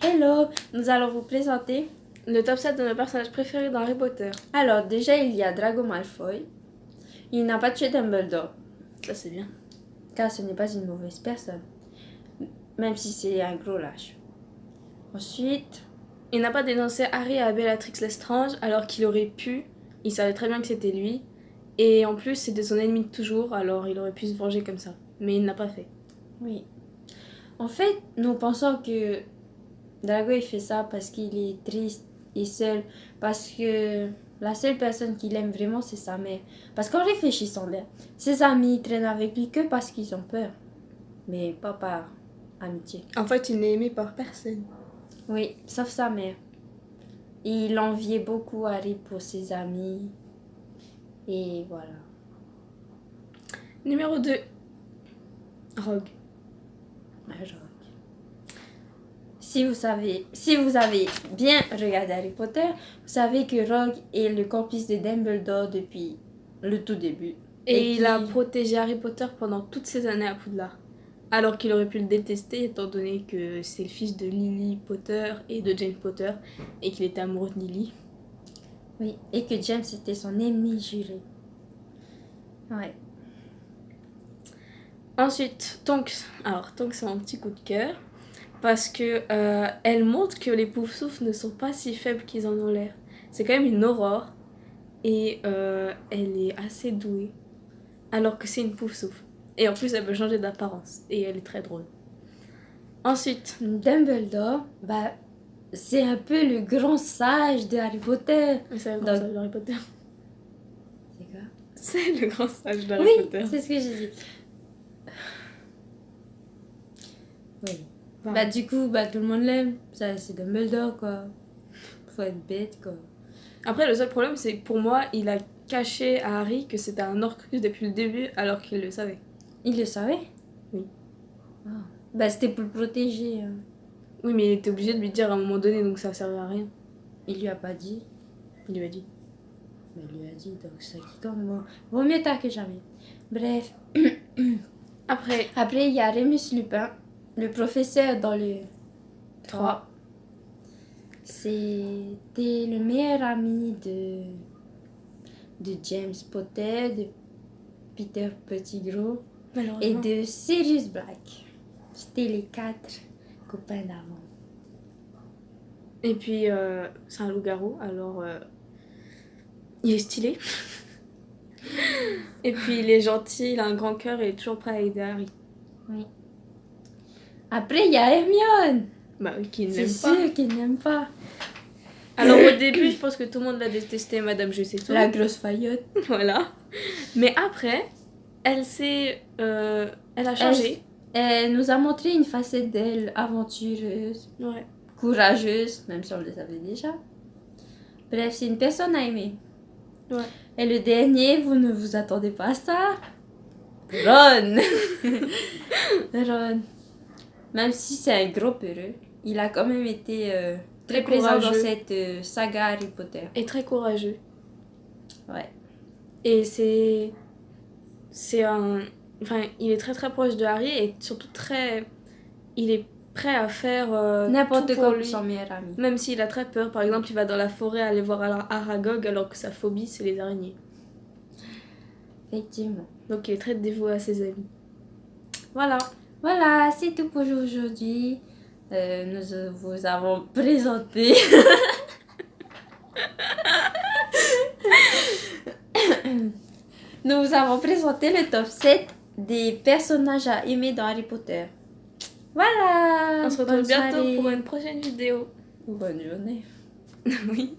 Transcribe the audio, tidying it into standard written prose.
Hello, nous allons vous présenter. Le top 7 de nos personnages préférés dans Harry Potter. Alors, déjà, il y a Drago Malfoy. Il n'a pas tué Dumbledore, Ça, c'est bien. car ce n'est pas une mauvaise personne, même si c'est un gros lâche. Ensuite, Il n'a pas dénoncé Harry à Bellatrix Lestrange alors qu'il aurait pu. Il savait très bien que c'était lui. Et en plus, c'était son ennemi de toujours, alors il aurait pu se venger comme ça. Mais il ne l'a pas fait. oui. En fait, nous pensons que Drago il fait ça parce qu'il est triste et seul, parce que la seule personne qu'il aime vraiment, c'est sa mère. Parce qu'en réfléchissant bien, ses amis traînent avec lui que parce qu'ils ont peur, mais pas par amitié. En fait, il n'est aimé par personne. Oui, sauf sa mère. Et il enviait beaucoup Harry pour ses amis. Et voilà. Numéro 2. Rogue. Rogue. Si vous avez bien regardé Harry Potter, vous savez que Rogue est le complice de Dumbledore depuis le tout début. Et il a protégé Harry Potter pendant toutes ces années à Poudlard. Alors qu'il aurait pu le détester étant donné que c'est le fils de Lily Potter et de James Potter et qu'il était amoureux de Lily. Oui, et que James était son ennemi juré. Ouais. Ensuite, Tonks. Alors, Tonks, c'est mon petit coup de cœur. Parce que elle montre que les Poufsouffles ne sont pas si faibles qu'ils en ont l'air. C'est quand même une aurore. Et elle est assez douée. Alors que c'est une Poufsouffle. Et en plus, elle peut changer d'apparence. Et elle est très drôle. Ensuite, Dumbledore, c'est un peu le grand sage de Harry Potter. c'est le grand sage de Harry Potter. C'est quoi? C'est le grand sage de Harry Potter. Oui, c'est ce que j'ai dit. Oui. Enfin, Du coup, tout le monde l'aime. Ça, c'est Dumbledore, quoi. Faut être bête, quoi. Après, le seul problème, c'est que pour moi, il a caché à Harry que c'était un Horcrux depuis le début, alors qu'il le savait. Il le savait? Oui. C'était pour le protéger. Oui, mais il était obligé de lui dire à un moment donné, donc ça servait à rien. Il lui a pas dit. Il lui a dit. Mais il lui a dit, donc ça qui compte. Vaut mieux tard que jamais. Bref. Après, il y a Remus Lupin, le professeur dans le 3. C'était le meilleur ami de James Potter, de Peter Pettigrew et de Sirius Black. C'était les 4 copains d'avant. Et puis, c'est un loup-garou, alors il est stylé. Et puis, il est gentil, il a un grand cœur et il est toujours prêt à aider Harry. Oui. Après, il y a Hermione. Bah oui, qui n'aime pas. C'est sûr qu'il n'aime pas. Alors, au début, je pense que tout le monde l'a détesté, Madame Je sais tout. La grosse faillotte. Voilà. Mais après, elle a changé. Elle nous a montré une facette d'elle aventureuse, Ouais. courageuse, même si on le savait déjà. Bref, c'est une personne à aimer. Ouais. Et le dernier, vous ne vous attendez pas à ça? Ron. Ron. Même si c'est un gros peureux, il a quand même été très présent dans cette saga Harry Potter. Et très courageux. Ouais. Et c'est un... Enfin, il est très très proche de Harry et surtout très... Il est prêt à faire n'importe quoi pour lui. son meilleur ami. Même s'il a très peur. Par exemple, il va dans la forêt aller voir Aragog alors que sa phobie, c'est les araignées. Effectivement. Donc il est très dévoué à ses amis. Voilà. Voilà, c'est tout pour aujourd'hui. Nous vous avons présenté... Nous vous avons présenté le top 7 des personnages à aimer dans Harry Potter. Voilà. On se retrouve bientôt pour une prochaine vidéo. Bonne journée. Oui.